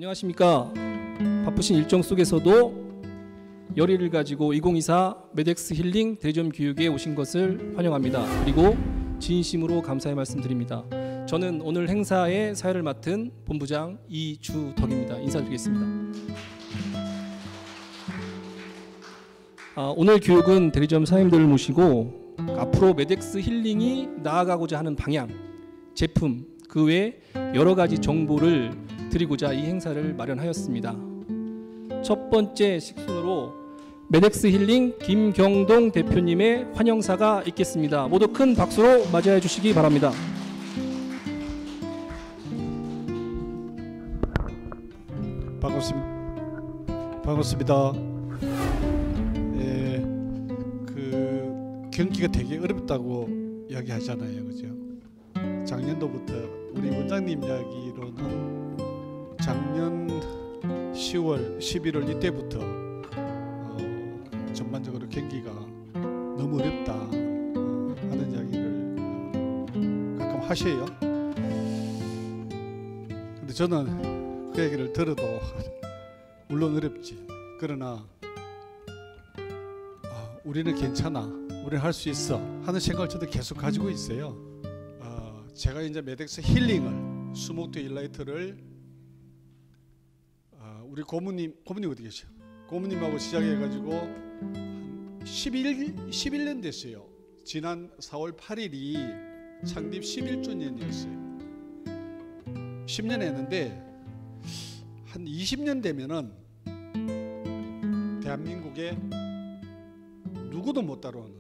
안녕하십니까. 바쁘신 일정 속에서도 열의를 가지고 2024 메덱스 힐링 대리점 교육에 오신 것을 환영합니다. 그리고 진심으로 감사의 말씀드립니다. 저는 오늘 행사의 사회를 맡은 본부장 이주덕입니다. 인사드리겠습니다. 오늘 교육은 대리점 사장님들을 모시고 앞으로 메덱스 힐링이 나아가고자 하는 방향, 제품, 그 외 여러 가지 정보를 드리고자 이 행사를 마련하였습니다. 첫 번째 식순으로 메덱스 힐링 김경동 대표님의 환영사가 있겠습니다. 모두 큰 박수로 맞이해 주시기 바랍니다. 반갑습니다. 경기가 되게 어렵다고 이야기하잖아요, 그죠? 작년도부터 우리 원장님 이야기로는 작년 10월, 11월 이때부터 전반적으로 경기가 너무 어렵다 하는 이야기를 가끔 하셔요. 근데 저는 그 얘기를 들어도 물론 어렵지. 그러나 우리는 괜찮아, 우리는 할 수 있어 하는 생각을 저도 계속 가지고 있어요. 제가 이제 메덱스 힐링을 스모크 일라이트를 우리 고모님 어디 계셔? 고모님하고 시작해가지고 한 11년 됐어요. 지난 4월 8일이 창립 11주년이었어요. 10년 했는데 한 20년 되면은 대한민국에 누구도 못 따라오는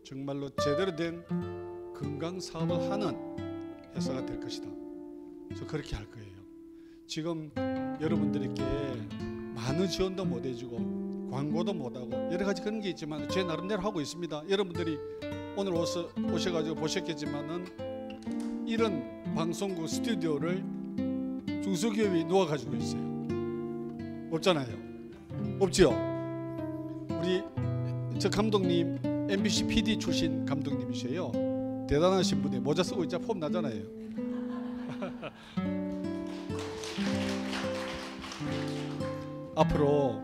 정말로 제대로 된 건강 사업을 하는 회사가 될 것이다. 저 그렇게 할 거예요. 지금 여러분들께 많은 지원도 못 해주고 광고도 못 하고 여러 가지 그런 게 있지만 제 나름대로 하고 있습니다. 여러분들이 오늘 오셔가지고 보셨겠지만은 이런 방송국 스튜디오를 중소기업이 누가 가지고 있어요? 없잖아요. 없죠? 우리 저 감독님 MBC PD 출신 감독님이세요. 대단하신 분이 모자 쓰고 있자 폼 나잖아요. 앞으로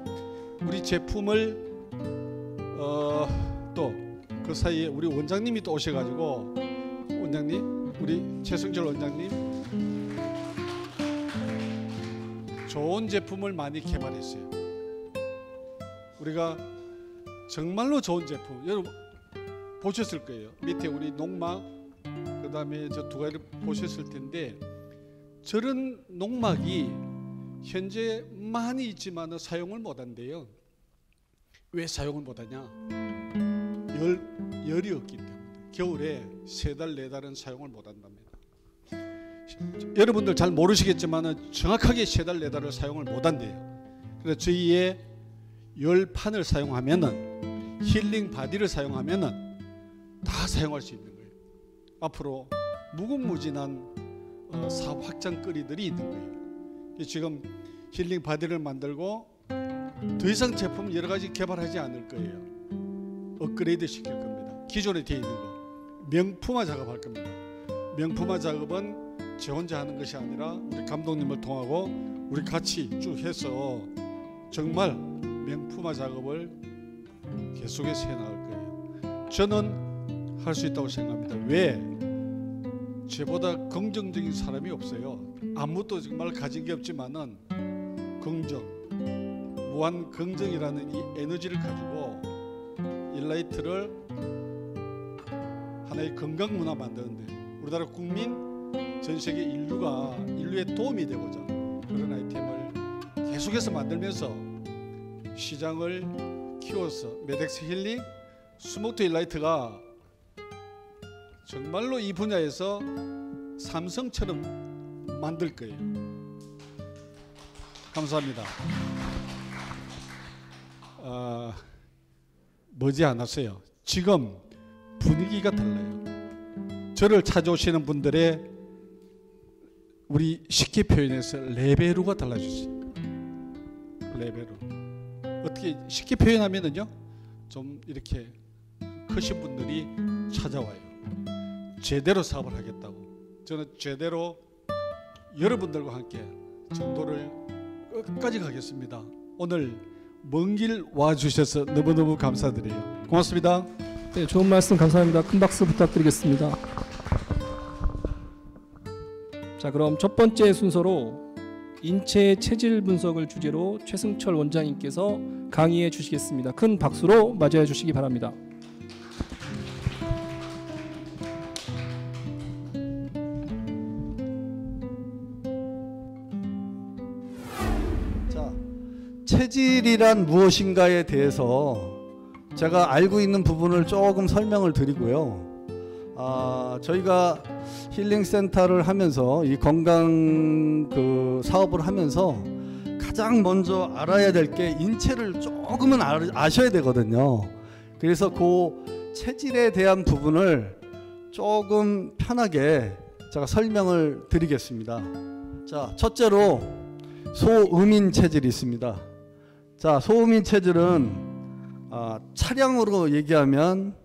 우리 제품을 또 그 사이에 우리 원장님이 또 오셔가지고 원장님, 우리 최승철 원장님 좋은 제품을 많이 개발했어요. 우리가 정말로 좋은 제품 여러분 보셨을 거예요. 밑에 우리 농막, 그 다음에 저 두 가지를 보셨을 텐데 저런 농막이 현재 많이 있지만 사용을 못한대요. 왜 사용을 못하냐? 열이 없기 때문에 겨울에 3달 4달은 사용을 못한답니다. 여러분들 잘 모르시겠지만 정확하게 3달 4달을 사용을 못한대요. 그래서 저희의 열판을 사용하면은 힐링 바디를 사용하면은 다 사용할 수 있는 거예요. 앞으로 무궁무진한 사업 확장거리들이 있는 거예요. 지금 힐링 바디를 만들고 더 이상 제품 여러 가지 개발하지 않을 거예요. 업그레이드 시킬 겁니다. 기존에 되어 있는 거 명품화 작업할 겁니다. 명품화 작업은 제 혼자 하는 것이 아니라 우리 감독님을 통하고 우리 같이 쭉 해서 정말 명품화 작업을 계속해서 해나갈 거예요. 저는 할 수 있다고 생각합니다. 왜? 저보다 긍정적인 사람이 없어요. 아무것도 정말 가진 게 없지만은 긍정, 무한 긍정이라는 이 에너지를 가지고 일라이트를 하나의 건강 문화 만드는데 우리나라 국민, 전 세계 인류에 도움이 되고자 그런 아이템을 계속해서 만들면서 시장을 키워서 메덱스 힐링, 스모크 일라이트가 정말로 이 분야에서 삼성처럼 만들 거예요. 감사합니다. 머지않았어요. 지금 분위기가 달라요. 저를 찾아오시는 분들의 우리 쉽게 표현해서 레벨루가 달라졌어요. 레벨루. 어떻게 쉽게 표현하면은요, 좀 이렇게 크신 분들이 찾아와요. 제대로 사업을 하겠다고. 저는 제대로 여러분들과 함께 정도를 끝까지 가겠습니다. 오늘 먼 길 와주셔서 너무너무 감사드려요. 고맙습니다. 네, 좋은 말씀 감사합니다. 큰 박수 부탁드리겠습니다. 자, 그럼 첫 번째 순서로 인체 체질 분석을 주제로 최승철 원장님께서 강의해 주시겠습니다. 큰 박수로 맞이해 주시기 바랍니다. 자, 체질이란 무엇인가에 대해서 제가 알고 있는 부분을 조금 설명을 드리고요. 저희가 힐링센터를 하면서 이 건강 사업을 하면서 가장 먼저 알아야 될 게 인체를 조금은 아셔야 되거든요. 그래서 그 체질에 대한 부분을 조금 편하게 제가 설명을 드리겠습니다. 자, 첫째로 소음인 체질이 있습니다. 자, 소음인 체질은 차량으로 얘기하면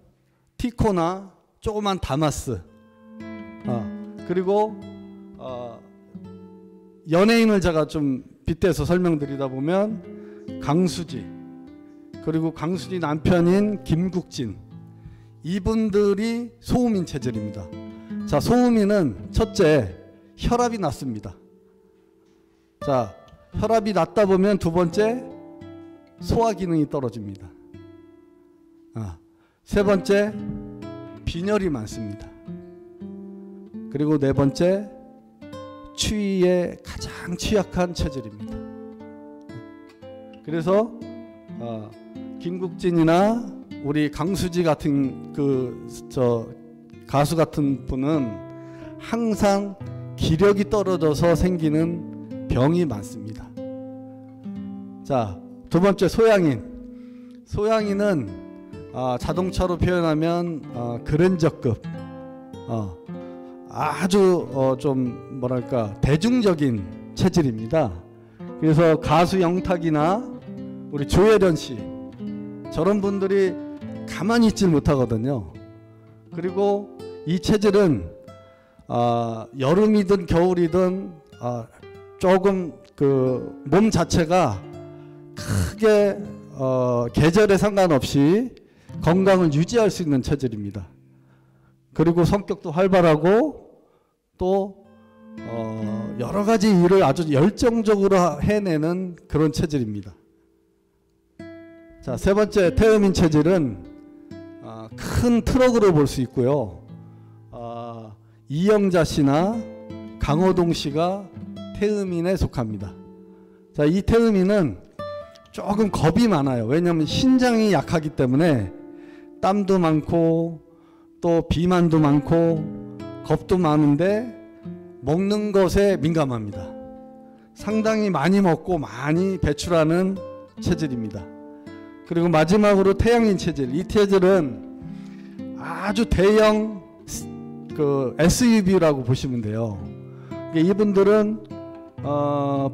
티코나 조그만 다마스, 그리고 연예인을 제가 좀 빗대서 설명드리다 보면 강수지, 그리고 강수지 남편인 김국진, 이분들이 소음인 체질입니다. 자, 소음인은 첫째 혈압이 낮습니다. 자, 혈압이 낮다 보면 두 번째 소화 기능이 떨어집니다. 세 번째 빈혈이 많습니다. 그리고 네 번째 추위에 가장 취약한 체질입니다. 그래서 김국진이나 우리 강수지 같은 가수 같은 분은 항상 기력이 떨어져서 생기는 병이 많습니다. 자, 두 번째 소양인. 소양인은 자동차로 표현하면 그랜저급, 아주 좀 뭐랄까 대중적인 체질입니다. 그래서 가수 영탁이나 우리 조혜련 씨, 저런 분들이 가만히 있질 못하거든요. 그리고 이 체질은 여름이든 겨울이든 조금 몸 자체가 크게 계절에 상관없이 건강을 유지할 수 있는 체질입니다. 그리고 성격도 활발하고 또 여러 가지 일을 아주 열정적으로 해내는 그런 체질입니다. 자, 세 번째 태음인 체질은 큰 트럭으로 볼 수 있고요. 이영자 씨나 강호동 씨가 태음인에 속합니다. 자, 이 태음인은 조금 겁이 많아요. 왜냐하면 신장이 약하기 때문에 땀도 많고 또 비만도 많고 겁도 많은데 먹는 것에 민감합니다. 상당히 많이 먹고 많이 배출하는 체질입니다. 그리고 마지막으로 태양인 체질. 이 체질은 아주 대형 SUV라고 보시면 돼요. 이분들은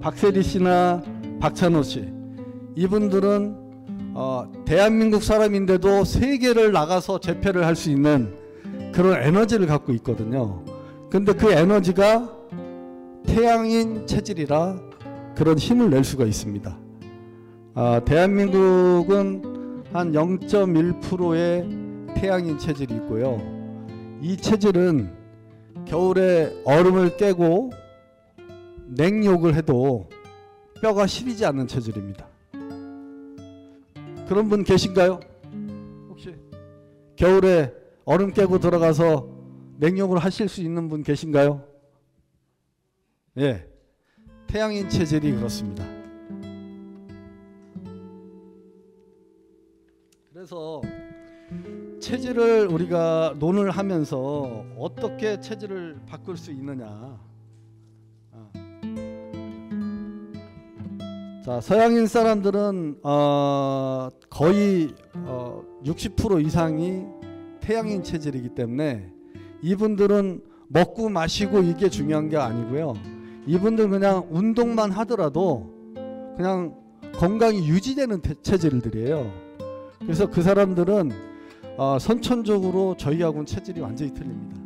박세리 씨나 박찬호 씨, 이분들은 대한민국 사람인데도 세계를 나가서 재패를 할 수 있는 그런 에너지를 갖고 있거든요. 근데 그 에너지가 태양인 체질이라 그런 힘을 낼 수가 있습니다. 대한민국은 한 0.1%의 태양인 체질이 있고요. 이 체질은 겨울에 얼음을 깨고 냉욕을 해도 뼈가 시리지 않는 체질입니다. 그런 분 계신가요? 혹시 겨울에 얼음 깨고 들어가서 냉욕을 하실 수 있는 분 계신가요? 예, 태양인 체질이 그렇습니다. 그래서 체질을 우리가 논을 하면서 어떻게 체질을 바꿀 수 있느냐. 자, 서양인 사람들은 거의 60% 이상이 태양인 체질이기 때문에 이분들은 먹고 마시고 이게 중요한 게 아니고요. 이분들 그냥 운동만 하더라도 그냥 건강이 유지되는 체질들이에요. 그래서 그 사람들은 선천적으로 저희하고는 체질이 완전히 틀립니다.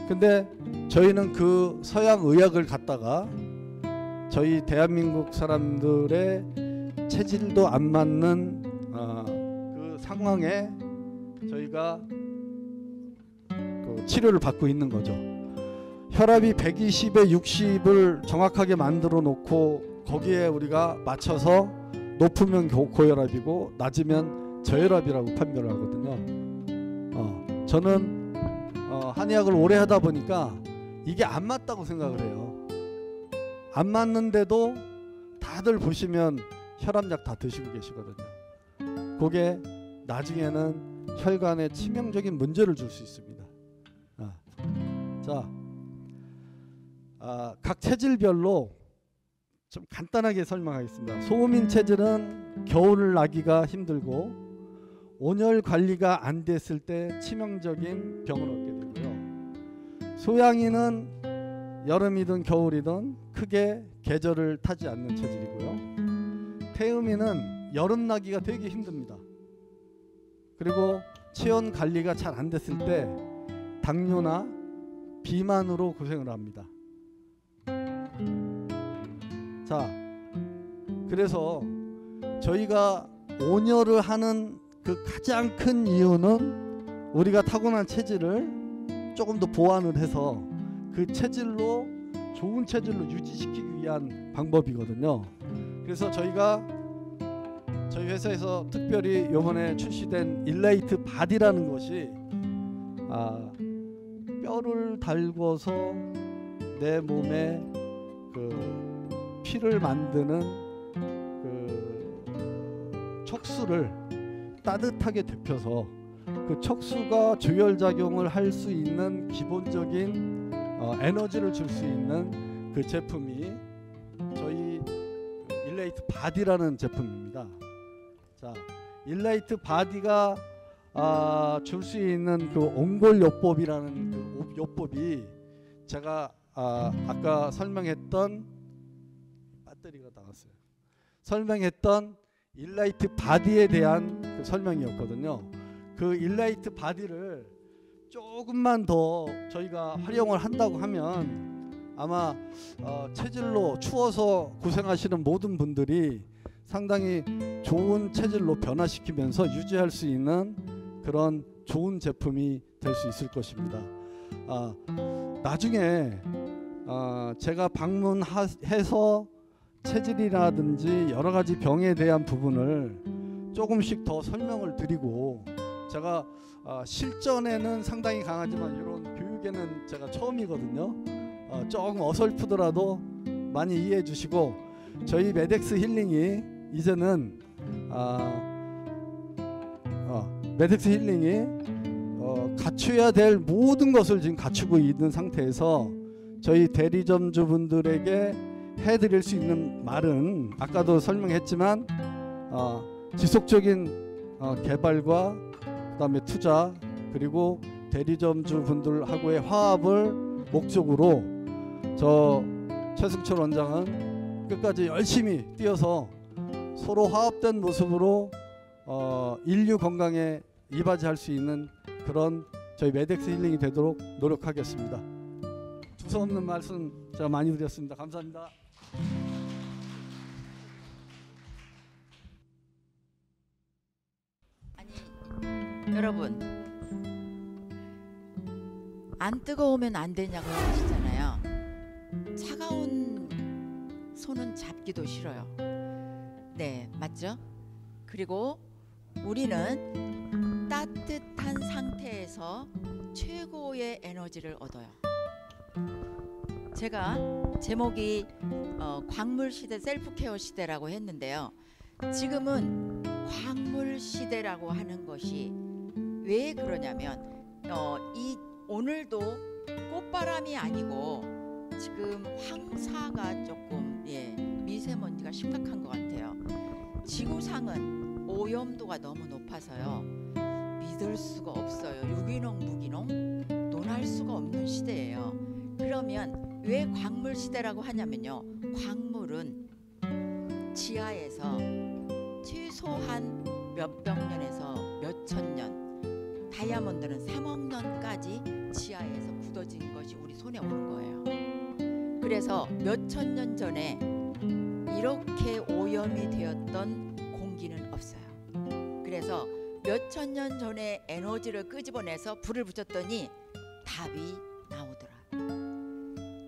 근데 저희는 그 서양 의학을 갖다가 저희 대한민국 사람들의 체질도 안 맞는 그 상황에 저희가 그 치료를 받고 있는 거죠. 혈압이 120에 60을 정확하게 만들어 놓고 거기에 우리가 맞춰서 높으면 고혈압이고 낮으면 저혈압이라고 판별을 하거든요. 저는 한의학을 오래 하다 보니까 이게 안 맞다고 생각을 해요. 안 맞는데도 다들 보시면 혈압약 다 드시고 계시거든요. 그게 나중에는 혈관에 치명적인 문제를 줄 수 있습니다. 자, 각 체질별로 좀 간단하게 설명하겠습니다. 소음인 체질은 겨울을 나기가 힘들고 온열 관리가 안 됐을 때 치명적인 병을 얻게 되고요. 소양인은 여름이든 겨울이든 크게 계절을 타지 않는 체질이고요. 태음인은 여름 나기가 되게 힘듭니다. 그리고 체온 관리가 잘 안 됐을 때 당뇨나 비만으로 고생을 합니다. 자, 그래서 저희가 온열을 하는 그 가장 큰 이유는 우리가 타고난 체질을 조금 더 보완을 해서 그 체질로 좋은 체질로 유지시키기 위한 방법이거든요. 그래서 저희가 저희 회사에서 특별히 이번에 출시된 일레이트 바디라는 것이 뼈를 달궈서 내 몸에 그 피를 만드는 그 척수를 따뜻하게 데펴서 그 척수가 조혈작용을 할 수 있는 기본적인 에너지를 줄 수 있는 그 제품이 저희 일레이트 바디라는 제품입니다. 자, 일레이트 바디가 줄 수 있는 그 옹골요법이라는 그 요법이 제가 아까 설명했던 배터리가 나왔어요. 설명했던 일라이트 바디에 대한 그 설명이었거든요. 그 일라이트 바디를 조금만 더 저희가 활용을 한다고 하면 아마 체질로 추워서 고생하시는 모든 분들이 상당히 좋은 체질로 변화시키면서 유지할 수 있는 그런 좋은 제품이 될 수 있을 것입니다. 나중에 제가 방문해서 체질이라든지 여러 가지 병에 대한 부분을 조금씩 더 설명을 드리고, 제가 실전에는 상당히 강하지만 이런 교육에는 제가 처음이거든요. 조금 어설프더라도 많이 이해해 주시고, 저희 메덱스 힐링이 이제는 메덱스 힐링이 갖춰야 될 모든 것을 지금 갖추고 있는 상태에서 저희 대리점주분들에게 해드릴 수 있는 말은 아까도 설명했지만 지속적인 개발과 그다음에 투자, 그리고 대리점주분들하고의 화합을 목적으로 저 최승철 원장은 끝까지 열심히 뛰어서 서로 화합된 모습으로 인류 건강에 이바지할 수 있는 그런 저희 메덱스 힐링이 되도록 노력하겠습니다. 두서없는 말씀 제가 많이 드렸습니다. 감사합니다. 아니, 여러분, 안 뜨거우면 안 되냐고 하시잖아요. 차가운 손은 잡기도 싫어요. 네, 맞죠? 그리고 우리는 따뜻한 상태에서 최고의 에너지를 얻어요. 제가 제목이 광물 시대, 셀프 케어 시대라고 했는데요. 지금은 광물 시대라고 하는 것이 왜 그러냐면 오늘도 꽃바람이 아니고 지금 황사가 조금 미세먼지가 심각한 것 같아요. 지구상은 오염도가 너무 높아서요. 믿을 수가 없어요. 유기농, 무기농 논할 수가 없는 시대예요. 그러면 왜 광물 시대라고 하냐면요. 광물은 지하에서 최소한 몇백 년에서 몇천 년, 다이아몬드는 3억 년까지 지하에서 굳어진 것이 우리 손에 오는 거예요. 그래서 몇천 년 전에 이렇게 오염이 되었던 공기는 없어요. 그래서 몇천 년 전에 에너지를 끄집어내서 불을 붙였더니 답이 나오더라.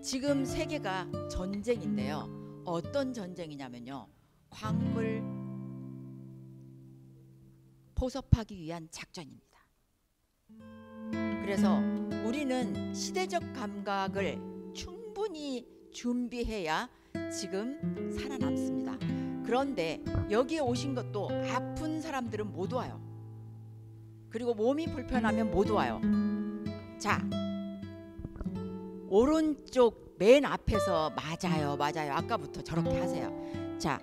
지금 세계가 전쟁인데요. 어떤 전쟁이냐면요. 광물 포섭하기 위한 작전입니다. 그래서 우리는 시대적 감각을 충분히 준비해야 지금 살아남습니다. 그런데 여기에 오신 것도 아픈 사람들은 못 와요. 그리고 몸이 불편하면 못 와요. 자, 오른쪽 맨 앞에서 맞아요, 맞아요. 아까부터 저렇게 하세요. 자,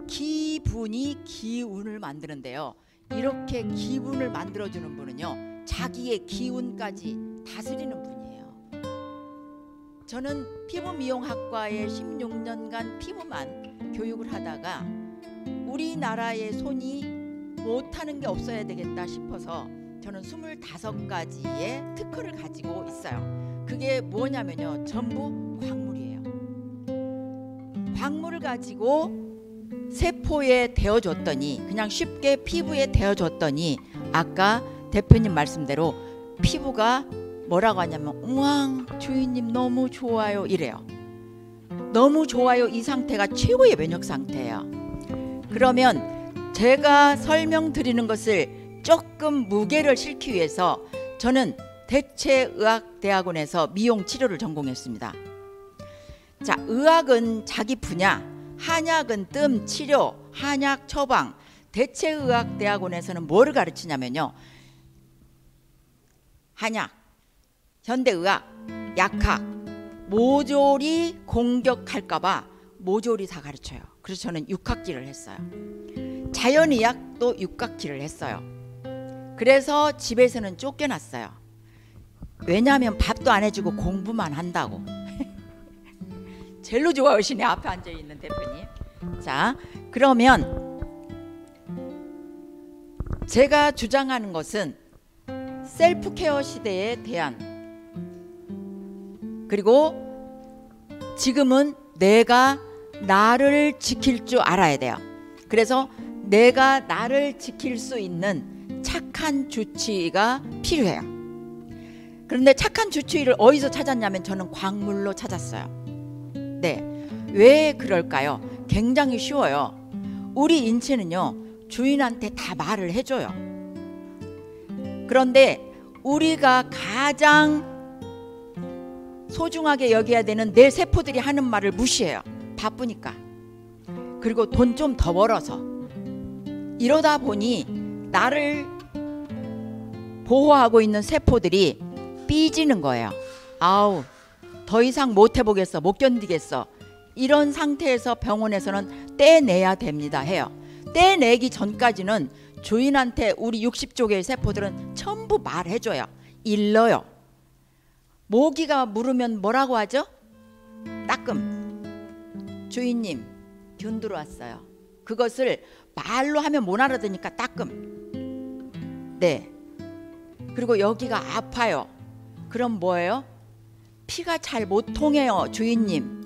기분이 기운을 만드는데요. 이렇게 기분을 만들어주는 분은요, 자기의 기운까지 다스리는 분이에요. 저는 피부미용학과에 16년간 피부만 교육을 하다가 우리나라의 손이 못하는 게 없어야 되겠다 싶어서 저는 25가지의 특허를 가지고 있어요. 그게 뭐냐면요, 전부 광물이에요. 광물을 가지고 세포에 대어줬더니, 그냥 쉽게 피부에 대어줬더니 아까 대표님 말씀대로 피부가 뭐라고 하냐면 우왕 주인님 너무 좋아요 이래요. 너무 좋아요, 이 상태가 최고의 면역 상태예요. 그러면 제가 설명드리는 것을 조금 무게를 실기 위해서 저는 대체의학대학원에서 미용치료를 전공했습니다. 자, 의학은 자기 분야, 한약은 뜸 치료, 한약 처방. 대체의학대학원에서는 뭐를 가르치냐면요, 한약, 현대의학, 약학, 모조리 공격할까봐 모조리 다 가르쳐요. 그래서 저는 6학기를 했어요. 자연의학도 6학기를 했어요. 그래서 집에서는 쫓겨났어요. 왜냐하면 밥도 안 해주고 공부만 한다고. 제일로 좋아하시네, 앞에 앉아있는 대표님. 자, 그러면 제가 주장하는 것은 셀프케어 시대에 대한, 그리고 지금은 내가 나를 지킬 줄 알아야 돼요. 그래서 내가 나를 지킬 수 있는 착한 주치의가 필요해요. 그런데 착한 주치의를 어디서 찾았냐면 저는 광물로 찾았어요. 네, 왜 그럴까요? 굉장히 쉬워요. 우리 인체는요, 주인한테 다 말을 해줘요. 그런데 우리가 가장 소중하게 여겨야 되는 내 세포들이 하는 말을 무시해요. 바쁘니까. 그리고 돈 좀 더 벌어서. 이러다 보니 나를 보호하고 있는 세포들이 삐지는 거예요. 아우, 더 이상 못 해보겠어, 못 견디겠어. 이런 상태에서 병원에서는 떼내야 됩니다 해요. 떼내기 전까지는 주인한테 우리 60조 개의 세포들은 전부 말해줘요. 일러요. 모기가 물으면 뭐라고 하죠? 따끔. 주인님, 균 들어왔어요. 그것을 말로 하면 못 알아듣으니까 따끔. 네. 그리고 여기가 아파요. 그럼 뭐예요? 피가 잘 못 통해요, 주인님.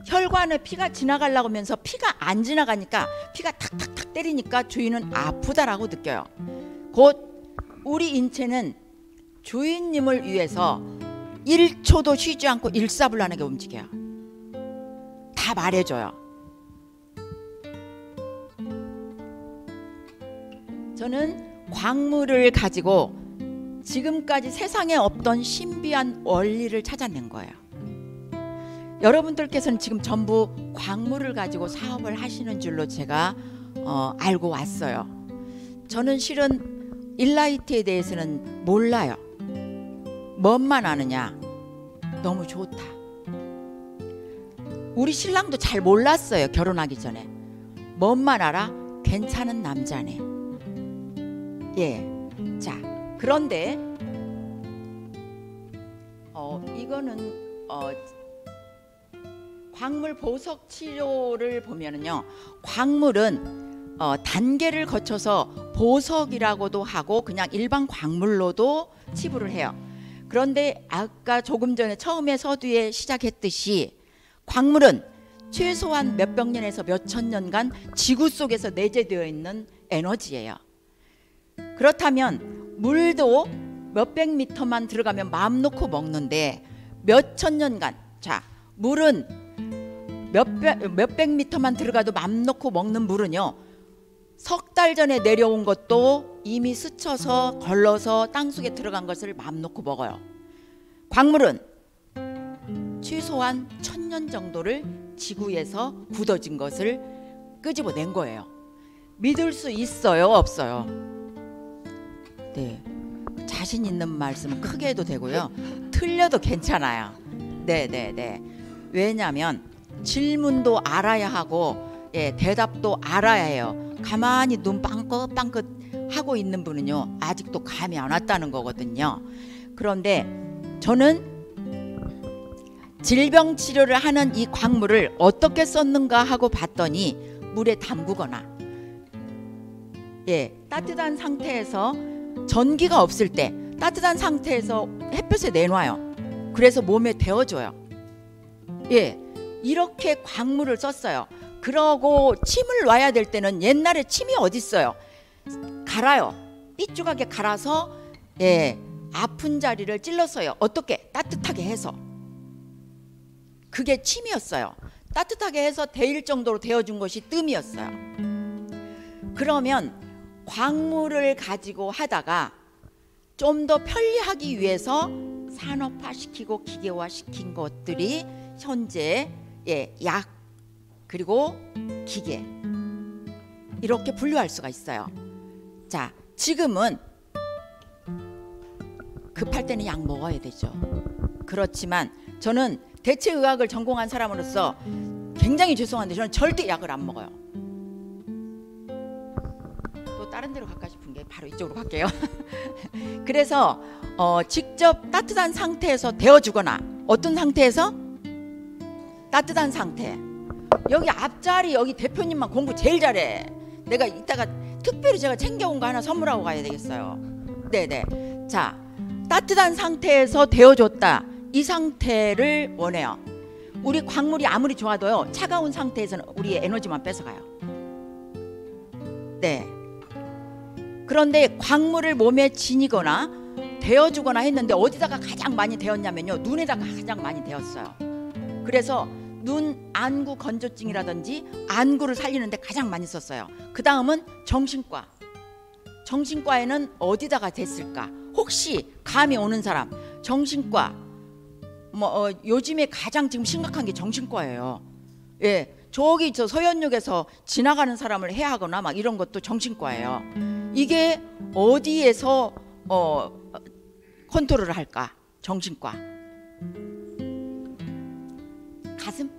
혈관에 피가 지나가려고 하면서 피가 안 지나가니까 피가 탁탁탁 때리니까 주인은 아프다라고 느껴요. 곧 우리 인체는 주인님을 위해서 1초도 쉬지 않고 일사불란하게 움직여요. 다 말해줘요. 저는 광물을 가지고 지금까지 세상에 없던 신비한 원리를 찾아낸 거예요. 여러분들께서는 지금 전부 광물을 가지고 사업을 하시는 줄로 제가 알고 왔어요. 저는 실은 일라이트에 대해서는 몰라요. 뭔만 아느냐? 너무 좋다. 우리 신랑도 잘 몰랐어요, 결혼하기 전에. 뭔만 알아? 괜찮은 남자네. 예. 자, 그런데 이거는 광물 보석 치료를 보면은요, 광물은 단계를 거쳐서 보석이라고도 하고 그냥 일반 광물로도 치부를 해요. 그런데 아까 조금 전에 처음에 서두에 시작했듯이 광물은 최소한 몇백 년에서 몇천 년간 지구 속에서 내재되어 있는 에너지예요. 그렇다면 물도 몇백 미터만 들어가면 마음 놓고 먹는데 몇천 년간, 자, 물은 몇백 미터만 들어가도 맘 놓고 먹는 물은요, 석 달 전에 내려온 것도 이미 스쳐서 걸러서 땅속에 들어간 것을 맘 놓고 먹어요. 광물은 최소한 1000년 정도를 지구에서 굳어진 것을 끄집어낸 거예요. 믿을 수 있어요, 없어요? 네, 자신 있는 말씀은 크게 해도 되고요, 틀려도 괜찮아요. 네네네. 왜냐하면 질문도 알아야 하고, 예, 대답도 알아야 해요. 가만히 눈 빵긋빵긋 하고 있는 분은요, 아직도 감이 안 왔다는 거거든요. 그런데 저는 질병 치료를 하는 이 광물을 어떻게 썼는가 하고 봤더니 물에 담그거나, 예, 따뜻한 상태에서, 전기가 없을 때 따뜻한 상태에서 햇볕에 내놔요. 그래서 몸에 데워줘요. 예, 이렇게 광물을 썼어요. 그러고 침을 놔야 될 때는, 옛날에 침이 어딨어요? 갈아요. 삐죽하게 갈아서, 예, 아픈 자리를 찔렀어요. 어떻게? 따뜻하게 해서. 그게 침이었어요. 따뜻하게 해서 데일 정도로 데워준 것이 뜸이었어요. 그러면 광물을 가지고 하다가 좀 더 편리하기 위해서 산업화시키고 기계화시킨 것들이 현재, 예, 약 그리고 기계, 이렇게 분류할 수가 있어요. 자, 지금은 급할 때는 약 먹어야 되죠. 그렇지만 저는 대체의학을 전공한 사람으로서 굉장히 죄송한데 저는 절대 약을 안 먹어요. 또 다른 데로 갈까 싶은 게 바로 이쪽으로 갈게요. 그래서 직접 따뜻한 상태에서 데워주거나, 어떤 상태에서? 따뜻한 상태. 여기 앞자리, 여기 대표님만 공부 제일 잘해. 내가 이따가 특별히 제가 챙겨온 거 하나 선물하고 가야 되겠어요. 네네. 자, 따뜻한 상태에서 데워줬다. 이 상태를 원해요. 우리 광물이 아무리 좋아도요, 차가운 상태에서는 우리의 에너지만 뺏어가요. 네. 그런데 광물을 몸에 지니거나 데워주거나 했는데 어디다가 가장 많이 데웠냐면요, 눈에다가 가장 많이 데웠어요. 그래서 눈 안구 건조증이라든지 안구를 살리는데 가장 많이 썼어요. 그 다음은 정신과. 정신과에는 어디다가 됐을까? 혹시 감이 오는 사람, 정신과, 요즘에 가장 지금 심각한 게 정신과예요. 예, 저기 저 서현역에서 지나가는 사람을 해하거나 막 이런 것도 정신과예요. 이게 어디에서 컨트롤을 할까? 정신과. 가슴?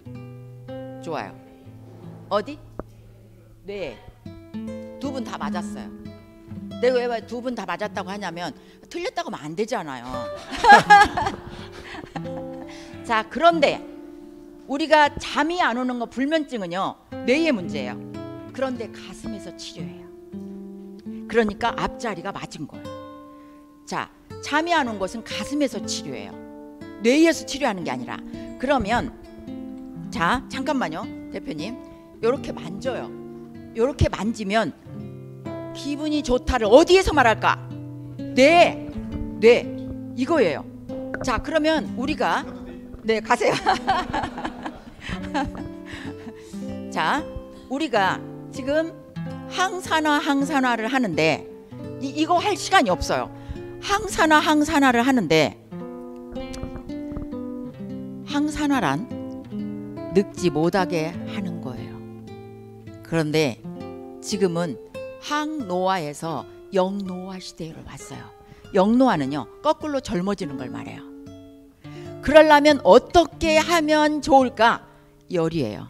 좋아요. 어디? 뇌. 두 분 다 맞았어요. 내가 왜 두 분 다 맞았다고 하냐면, 틀렸다고 하면 안 되잖아요. 자, 그런데 우리가 잠이 안 오는 거, 불면증은요, 뇌의 문제예요. 그런데 가슴에서 치료해요. 그러니까 앞자리가 맞은 거예요. 자, 잠이 안 온 것은 가슴에서 치료해요. 뇌에서 치료하는 게 아니라. 그러면 자, 잠깐만요, 대표님. 요렇게 만져요. 요렇게 만지면 기분이 좋다를 어디에서 말할까? 뇌 이거예요. 자, 그러면 우리가, 네, 가세요. 자, 우리가 지금 항산화를 하는데 이거 할 시간이 없어요. 항산화를 하는데, 항산화란 늙지 못하게 하는 거예요. 그런데 지금은 항노화에서 영노화 시대로 왔어요. 영노화는요, 거꾸로 젊어지는 걸 말해요. 그러려면 어떻게 하면 좋을까? 열이에요.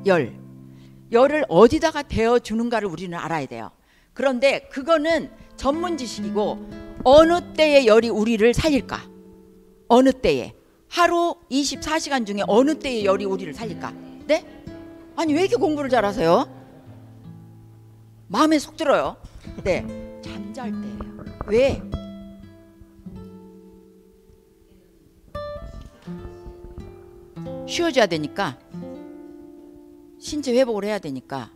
열을 어디다가 데워주는가를 우리는 알아야 돼요. 그런데 그거는 전문 지식이고, 어느 때의 열이 우리를 살릴까? 어느 때에? 하루 24시간 중에 어느 때의 열이 우리를 살릴까? 네? 아니, 왜 이렇게 공부를 잘하세요? 마음에 속 들어요. 네, 잠잘 때예요. 왜? 쉬어줘야 되니까 신체 회복을 해야 되니까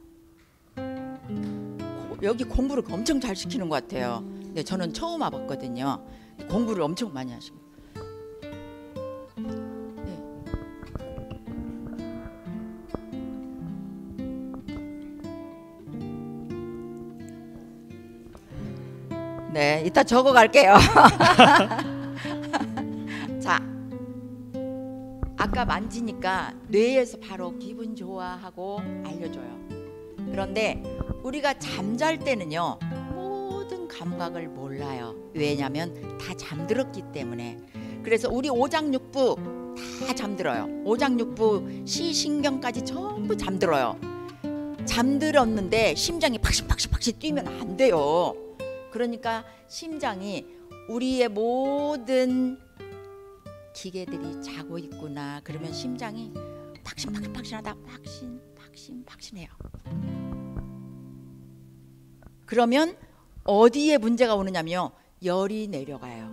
여기 공부를 엄청 잘 시키는 것 같아요. 근데 저는 처음 와봤거든요. 공부를 엄청 많이 하시고. 네, 이따 적어 갈게요. 자, 아까 만지니까 뇌에서 바로 기분 좋아하고 알려줘요. 그런데 우리가 잠잘 때는요, 모든 감각을 몰라요. 왜냐하면 다 잠들었기 때문에. 그래서 우리 오장육부 다 잠들어요. 오장육부 시신경까지 전부 잠들어요. 잠들었는데 심장이 팍신팍신팍신 뛰면 안 돼요. 그러니까 심장이 우리의 모든 기계들이 자고 있구나. 그러면 심장이 팍신팍신팍신하다. 팍신해요. 그러면 어디에 문제가 오느냐면요, 열이 내려가요.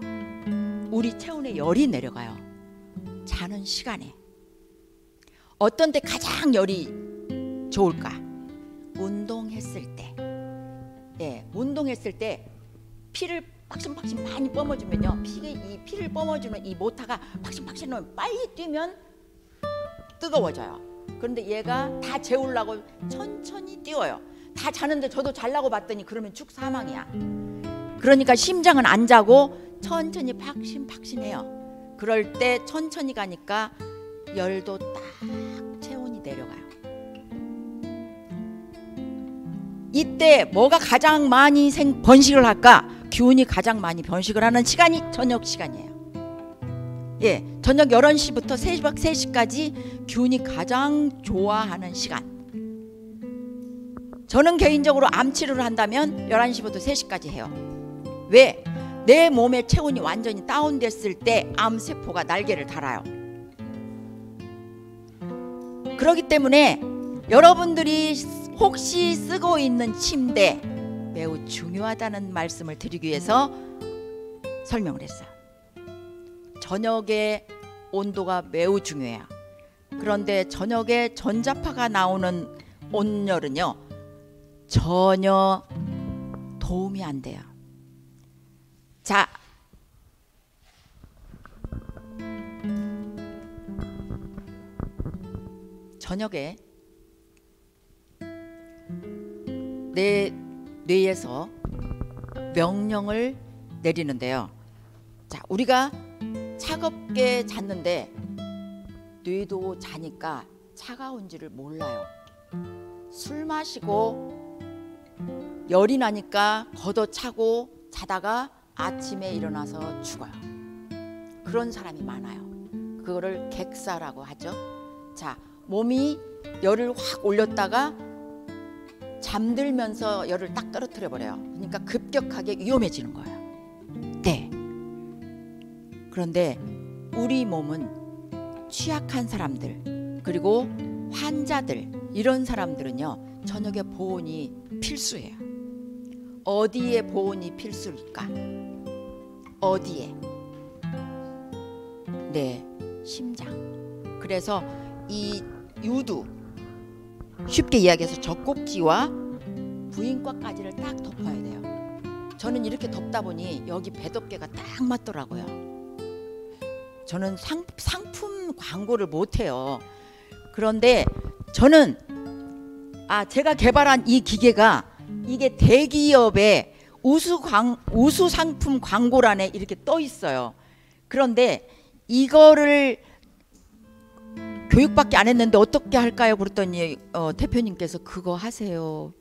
우리 체온에 열이 내려가요. 자는 시간에. 어떤 때 가장 열이 좋을까? 운동했을 때. 예, 운동했을 때 피를 팍신팍신 많이 뿜어주면요, 이 피를 뿜어주는 이 모터가 팍신팍신하면 빨리 뛰면 뜨거워져요. 그런데 얘가 다 재우려고 천천히 뛰어요. 다 자는데 저도 잘라고 봤더니 그러면 죽 사망이야. 그러니까 심장은 안 자고 천천히 팍신팍신해요. 그럴 때 천천히 가니까 열도 딱 체온이 내려가요. 이때 뭐가 가장 많이 번식을 할까? 균이 가장 많이 번식을 하는 시간이 저녁 시간이에요. 예, 저녁 11시부터 3시까지 균이 가장 좋아하는 시간. 저는 개인적으로 암 치료를 한다면 11시부터 3시까지 해요. 왜? 내 몸의 체온이 완전히 다운됐을 때 암세포가 날개를 달아요. 그렇기 때문에 여러분들이 혹시 쓰고 있는 침대 매우 중요하다는 말씀을 드리기 위해서 설명을 했어요. 저녁에 온도가 매우 중요해요. 그런데 저녁에 전자파가 나오는 온열은요, 전혀 도움이 안 돼요. 자, 저녁에 내 뇌에서 명령을 내리는데요. 자, 우리가 차갑게 잤는데 뇌도 자니까 차가운지를 몰라요. 술 마시고 열이 나니까 걷어차고 자다가 아침에 일어나서 죽어요. 그런 사람이 많아요. 그거를 객사라고 하죠. 자, 몸이 열을 확 올렸다가 잠들면서 열을 딱 떨어뜨려 버려요. 그러니까 급격하게 위험해지는 거예요. 네. 그런데 우리 몸은 취약한 사람들, 그리고 환자들, 이런 사람들은요, 저녁에 보온이 필수예요. 어디에 보온이 필수일까? 어디에? 네, 심장. 그래서 이 유두, 쉽게 이야기해서 젖꼭지와 부인과까지를 딱 덮어야 돼요. 저는 이렇게 덮다 보니 여기 배덮개가 딱 맞더라고요. 저는 상품 광고를 못해요. 그런데 저는 제가 개발한 이 기계가 이게 대기업의 우수 상품 광고란에 이렇게 떠 있어요. 그런데 이거를 교육밖에 안 했는데 어떻게 할까요? 그랬더니 대표님께서 그거 하세요.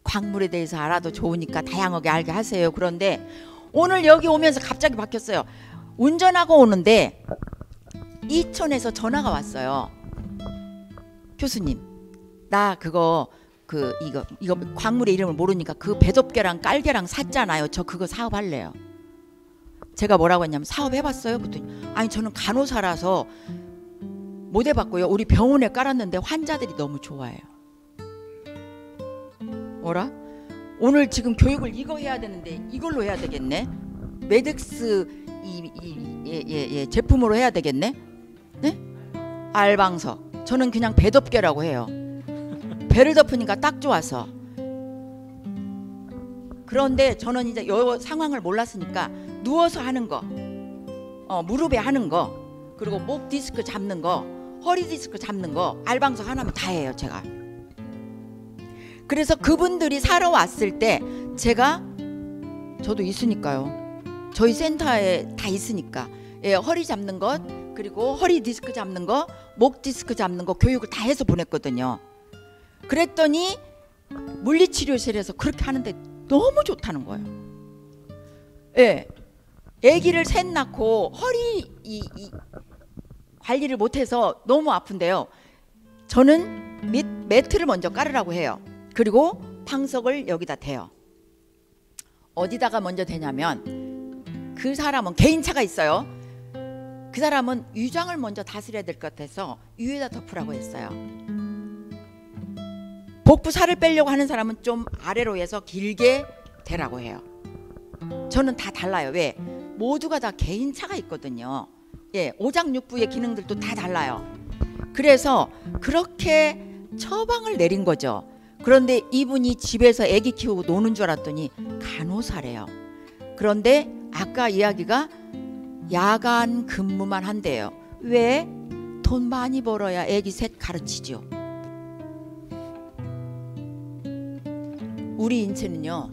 광물에 대해서 알아도 좋으니까 다양하게 알게 하세요. 그런데 오늘 여기 오면서 갑자기 바뀌었어요. 운전하고 오는데 이천에서 전화가 왔어요. 교수님, 나 이거 광물의 이름을 모르니까 그 배덮개랑 깔개랑 샀잖아요. 저 그거 사업할래요. 제가 뭐라고 했냐면, 사업해봤어요? 그랬더니 아니, 저는 간호사라서 못 해봤고요. 우리 병원에 깔았는데 환자들이 너무 좋아해요. 뭐라? 오늘 지금 교육을 이거 해야 되는데 이걸로 해야 되겠네. 메덱스 제품으로 해야 되겠네. 네? 알방석. 저는 그냥 배덮개라고 해요. 배를 덮으니까 딱 좋아서. 그런데 저는 이제 이 상황을 몰랐으니까 누워서 하는 거, 무릎에 하는 거, 그리고 목 디스크 잡는 거, 허리 디스크 잡는 거 알방석 하나면 다 해요 제가. 그래서 그분들이 사러 왔을 때 제가, 저도 있으니까요, 저희 센터에 다 있으니까, 예, 허리 잡는 것, 그리고 허리 디스크 잡는 거, 목 디스크 잡는 거 교육을 다 해서 보냈거든요. 그랬더니 물리치료실에서 그렇게 하는데 너무 좋다는 거예요. 예, 아기를 셋 낳고 허리 관리를 못해서 너무 아픈데요. 저는 매트를 먼저 깔으라고 해요. 그리고 방석을 여기다 대요. 어디다가 먼저 대냐면, 그 사람은 개인차가 있어요. 그 사람은 위장을 먼저 다스려야 될 것 같아서 위에다 덮으라고 했어요. 복부 살을 빼려고 하는 사람은 좀 아래로 해서 길게 대라고 해요. 저는 다 달라요. 왜? 모두가 다 개인차가 있거든요. 예, 오장육부의 기능들도 다 달라요. 그래서 그렇게 처방을 내린 거죠. 그런데 이분이 집에서 아기 키우고 노는 줄 알았더니 간호사래요. 그런데 아까 이야기가 야간 근무만 한대요. 왜? 돈 많이 벌어야 아기 셋 가르치죠. 우리 인체는요,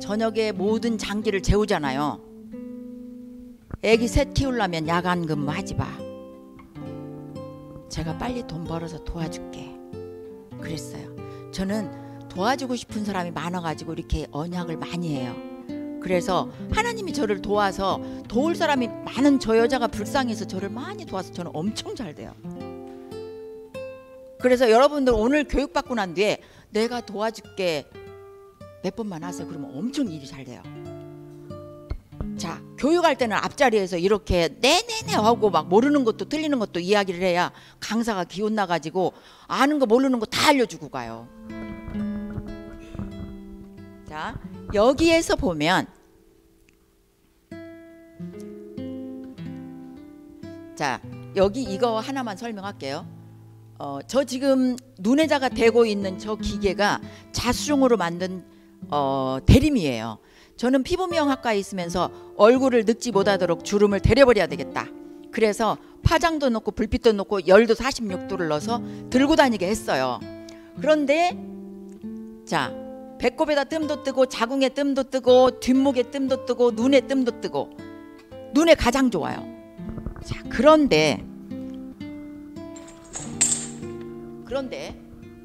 저녁에 모든 장기를 재우잖아요. 아기 셋 키우려면 야간 근무하지 마. 제가 빨리 돈 벌어서 도와줄게. 그랬어요. 저는 도와주고 싶은 사람이 많아가지고 이렇게 언약을 많이 해요. 그래서 하나님이 저를 도와서, 도울 사람이 많은 저 여자가 불쌍해서 저를 많이 도와서 저는 엄청 잘 돼요. 그래서 여러분들 오늘 교육받고 난 뒤에 내가 도와줄게 몇 번만 하세요. 그러면 엄청 일이 잘 돼요. 자, 교육할 때는 앞자리에서 이렇게 네네네 하고 막 모르는 것도 틀리는 것도 이야기를 해야 강사가 기운 나가지고 아는 거 모르는 거 다 알려주고 가요. 자, 여기에서 보면, 자, 여기 이거 하나만 설명할게요. 저 지금 눈에다가 대고 있는 저 기계가 자수종으로 만든 대림이에요. 저는 피부미용학과에 있으면서 얼굴을 늙지 못하도록 주름을 데려버려야 되겠다. 그래서 파장도 넣고 불빛도 넣고 열도 46도를 넣어서 들고 다니게 했어요. 그런데 자, 배꼽에다 뜸도 뜨고 자궁에 뜸도 뜨고 뒷목에 뜸도 뜨고 눈에 뜸도 뜨고 눈에 가장 좋아요. 자, 그런데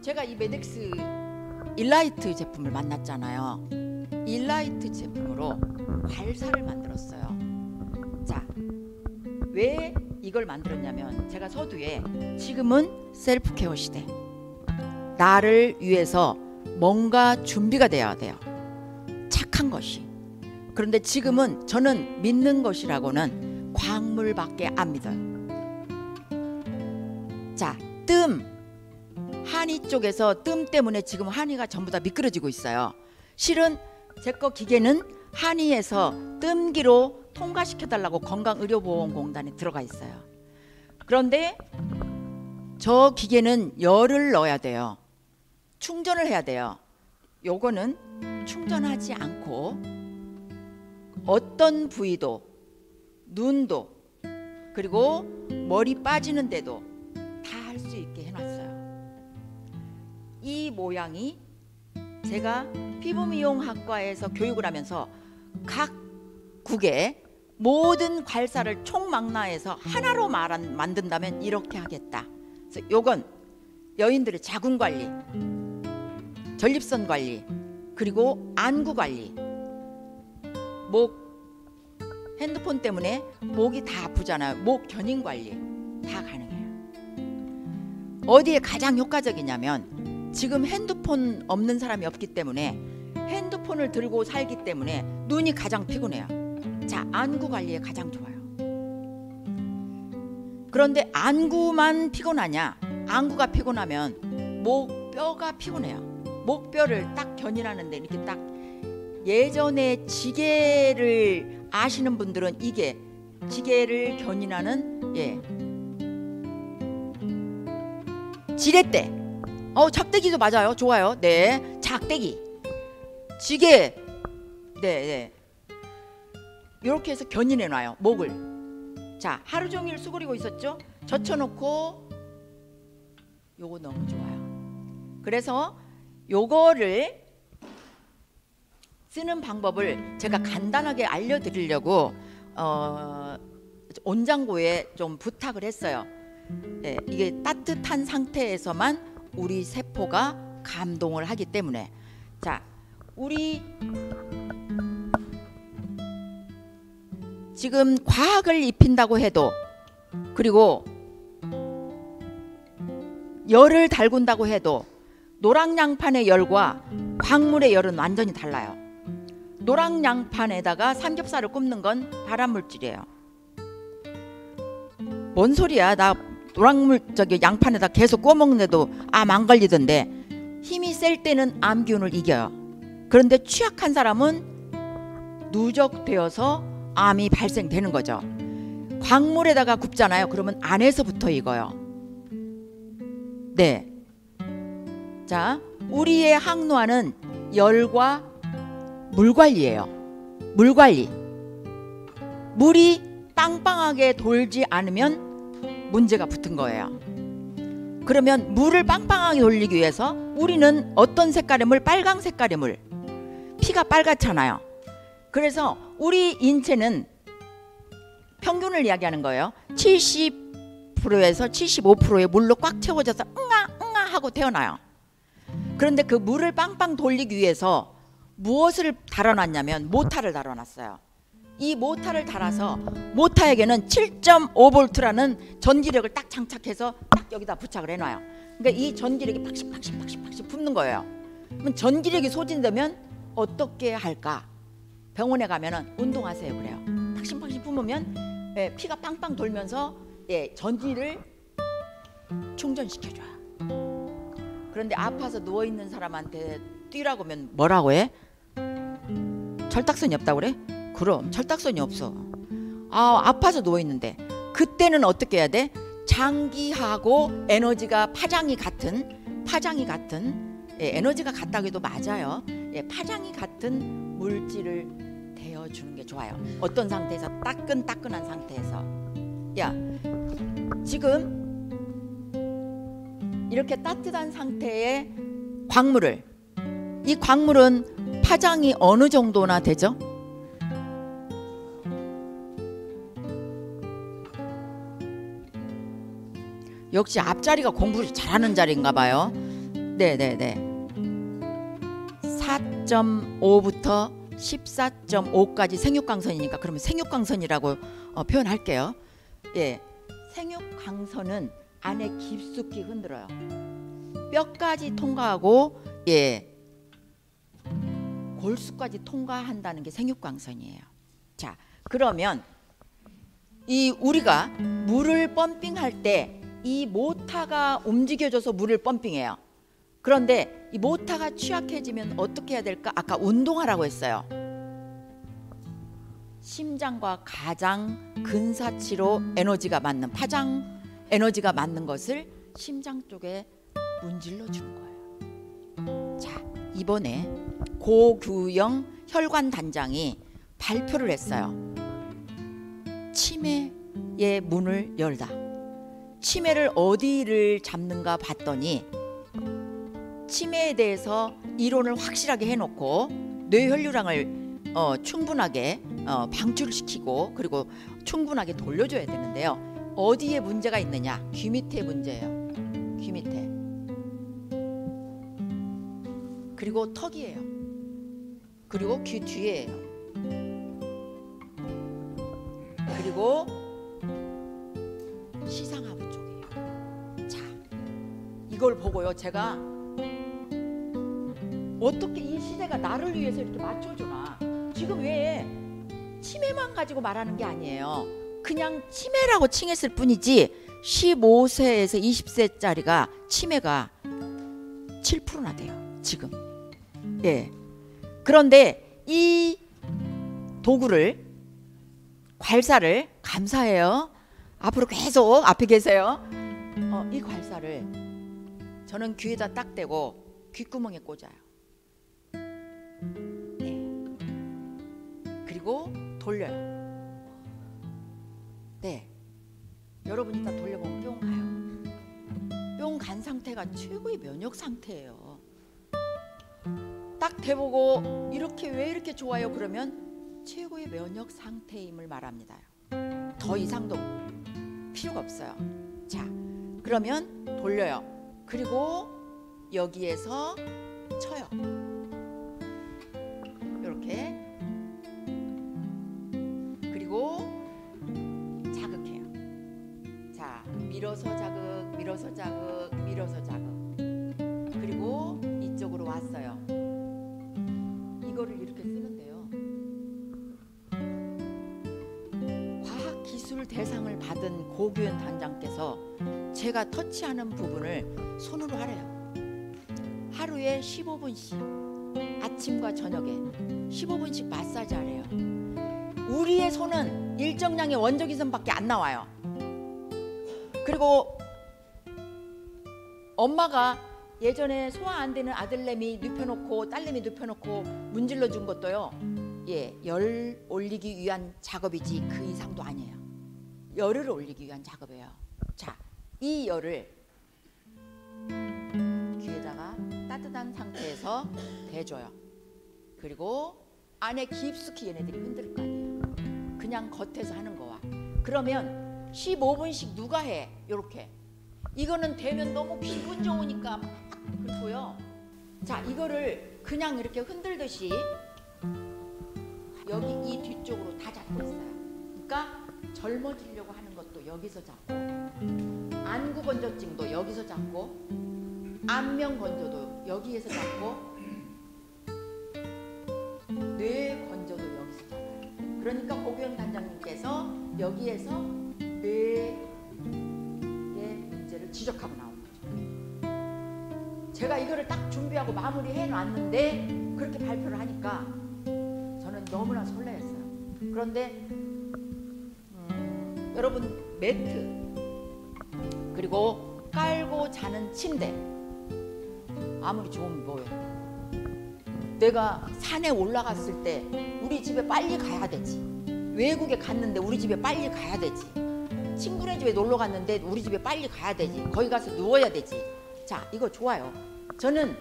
제가 이 메덱스 일라이트 제품을 만났잖아요. 일라이트 제품으로 괄사를 만들었어요. 자, 왜 이걸 만들었냐면, 제가 서두에 지금은 셀프 케어 시대, 나를 위해서 뭔가 준비가 돼야 돼요. 착한 것이. 그런데 지금은 저는 믿는 것이라고는 광물밖에 안 믿어요. 자, 뜸, 한의 쪽에서 뜸 때문에 지금 한의가 전부 다 미끄러지고 있어요. 실은 제 거 기계는 한의에서 뜸기로 통과시켜달라고 건강의료보험공단에 들어가 있어요. 그런데 저 기계는 열을 넣어야 돼요. 충전을 해야 돼요. 요거는 충전하지 않고 어떤 부위도, 눈도, 그리고 머리 빠지는 데도 다 할 수 있게 해놨어요. 이 모양이 제가 피부미용학과에서 교육을 하면서 각 국의 모든 괄사를 총망라해서 하나로 만든다면 이렇게 하겠다. 그래서 요건 여인들의 자궁 관리, 전립선 관리, 그리고 안구 관리, 목, 핸드폰 때문에 목이 다 아프잖아요. 목 견인 관리 다 가능해요. 어디에 가장 효과적이냐면, 지금 핸드폰 없는 사람이 없기 때문에 핸드폰을 들고 살기 때문에 눈이 가장 피곤해요. 자, 안구 관리에 가장 좋아요. 그런데 안구만 피곤하냐? 안구가 피곤하면 목뼈가 피곤해요. 목뼈를 딱 견인하는데 이렇게 딱, 예전에 지게를 아시는 분들은 이게 지게를 견인하는 지렛대, 작대기도 맞아요. 좋아요. 네, 작대기, 지게, 네. 이렇게 해서 견인해 놔요. 목을. 자, 하루 종일 수그리고 있었죠. 젖혀놓고 요거 너무 좋아요. 그래서 요거를 쓰는 방법을 제가 간단하게 알려드리려고 온장고에 좀 부탁을 했어요. 네, 이게 따뜻한 상태에서만 우리 세포가 감동을 하기 때문에. 자, 우리 지금 과학을 입힌다고 해도, 그리고 열을 달군다고 해도 노랑양판의 열과 광물의 열은 완전히 달라요. 노랑양판에다가 삼겹살을 굽는 건 발암물질이에요. 뭔 소리야, 나 양판에다 계속 구워 먹는데도 암 안 걸리던데. 힘이 셀 때는 암 기운을 이겨요. 그런데 취약한 사람은 누적되어서 암이 발생되는 거죠. 광물에다가 굽잖아요. 그러면 안에서부터 익어요. 네. 자, 우리의 항노화는 열과 물 관리예요. 물 관리. 물이 빵빵하게 돌지 않으면 문제가 붙은 거예요. 그러면 물을 빵빵하게 돌리기 위해서 우리는 어떤 색깔의 물? 빨강 색깔의 물. 피가 빨갛잖아요. 그래서 우리 인체는 평균을 이야기하는 거예요. 70%에서 75%의 물로 꽉 채워져서 응아 하고 태어나요. 그런데 그 물을 빵빵 돌리기 위해서 무엇을 달아놨냐면 모타를 달아놨어요. 이 모타를 달아서 모타에게는 7.5V라는 전기력을 딱 장착해서 딱 여기다 부착을 해놔요. 그러니까 이 전기력이 팍씩 붓는 거예요. 그럼 전기력이 소진되면 어떻게 할까? 병원에 가면은 운동하세요 그래요. 팍씩 뿜으면 피가 빵빵 돌면서 전기를 충전시켜줘요. 그런데 아파서 누워있는 사람한테 뛰라고 하면 뭐라고 해? 철딱선이 없다고 그래? 그럼 철딱선이 없어. 아파서 누워있는데 그때는 어떻게 해야 돼? 장기하고 에너지가 파장이 같은 에너지가 같다고 해도 맞아요. 파장이 같은 물질을 데워주는 게 좋아요. 어떤 상태에서? 따끈한 상태에서. 야, 지금 이렇게 따뜻한 상태의 광물을, 이 광물은 파장이 어느 정도나 되죠? 역시 앞자리가 공부를 잘하는 자리인가 봐요. 네네네. 4.5부터 14.5까지 생육광선이니까 그러면 생육광선이라고 표현할게요. 예, 생육광선은 안에 깊숙이 흔들어요. 뼈까지 통과하고 골수까지 통과한다는 게 생육광선이에요. 자, 그러면 이 우리가 물을 펌핑할 때 이 모타가 움직여줘서 물을 펌핑해요. 그런데 이 모타가 취약해지면 어떻게 해야 될까? 아까 운동하라고 했어요. 심장과 가장 근사치로 에너지가 맞는 파장 에너지가 맞는 것을 심장 쪽에 문질러 주는 거예요. 자, 이번에 고규영 혈관 단장이 발표를 했어요. 치매의 문을 열다. 치매를 어디를 잡는가 봤더니 치매에 대해서 이론을 확실하게 해놓고 뇌혈류량을 충분하게 방출시키고 그리고 충분하게 돌려줘야 되는데요. 어디에 문제가 있느냐? 귀 밑에 문제예요. 귀 밑에. 그리고 턱이에요. 그리고 귀 뒤에예요. 그리고 시상하부 쪽이에요. 자, 이걸 보고요, 제가 어떻게 이 시대가 나를 위해서 이렇게 맞춰주나. 지금 왜 치매만 가지고 말하는 게 아니에요. 그냥 치매라고 칭했을 뿐이지 15세에서 20세짜리가 치매가 7%나 돼요 지금. 예. 그런데 이 도구를, 괄사를, 감사해요. 앞으로 계속 앞에 계세요. 이 괄사를 저는 귀에다 딱 대고 귓구멍에 꽂아요. 네. 그리고 돌려요. 네. 여러분이 다 돌려보면 뿅 가요. 뿅 간 상태가 최고의 면역 상태예요. 딱 대보고 이렇게 왜 이렇게 좋아요? 그러면 최고의 면역 상태임을 말합니다. 더 이상도 필요가 없어요. 자, 그러면 돌려요. 그리고 여기에서 쳐요. 이렇게. 그리고 자극해요. 자, 밀어서 자극, 밀어서 자극, 밀어서 자극. 그리고 이쪽으로 왔어요. 이거를 이렇게 쓰는데요. 과학기술 대상을 받은 고규현 단장께서 제가 터치하는 부분을 손으로 하래요. 하루에 15분씩 아침과 저녁에 15분씩 마사지 하래요. 우리의 손은 일정량의 원적외선밖에 안 나와요. 그리고 엄마가 예전에 소화 안 되는 아들내미 눕혀놓고 딸내미 눕혀놓고 문질러 준 것도요. 예, 열 올리기 위한 작업이지 그 이상도 아니에요. 열을 올리기 위한 작업이에요. 자, 이 열을 귀에다가 따뜻한 상태에서 대줘요. 그리고 안에 깊숙이 얘네들이 흔들 거 아니에요. 그냥 겉에서 하는 거와. 그러면 15분씩 누가 해? 요렇게. 이거는 되면 너무 기분 좋으니까 막 그렇고요. 자, 이거를 그냥 이렇게 흔들듯이 여기 이 뒤쪽으로 다 잡고 있어요. 그러니까 젊어지려고 하는 것도 여기서 잡고, 안구 건조증도 여기서 잡고, 안면 건조도 여기에서 잡고, 뇌 건조도 여기서 잡아요. 그러니까 고규현 단장님께서 여기에서 뇌의 문제를 지적하고 나온 거죠. 제가 이거를 딱 준비하고 마무리해 놨는데 그렇게 발표를 하니까 저는 너무나 설레었어요. 그런데 여러분, 매트 그리고 깔고 자는 침대 아무리 좋으면 뭐예요? 내가 산에 올라갔을 때 우리 집에 빨리 가야 되지. 외국에 갔는데 우리 집에 빨리 가야 되지. 친구네 집에 놀러 갔는데 우리 집에 빨리 가야 되지. 거기 가서 누워야 되지. 자, 이거 좋아요. 저는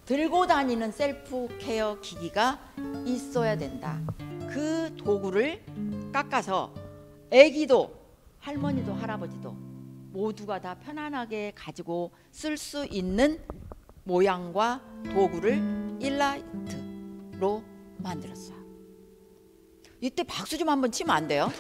들고 다니는 셀프 케어 기기가 있어야 된다. 그 도구를 깎아서 애기도 할머니도 할아버지도 모두가 다 편안하게 가지고 쓸 수 있는 모양과 도구를 일라이트로 만들었어요. 이때 박수 좀 한번 치면 안 돼요?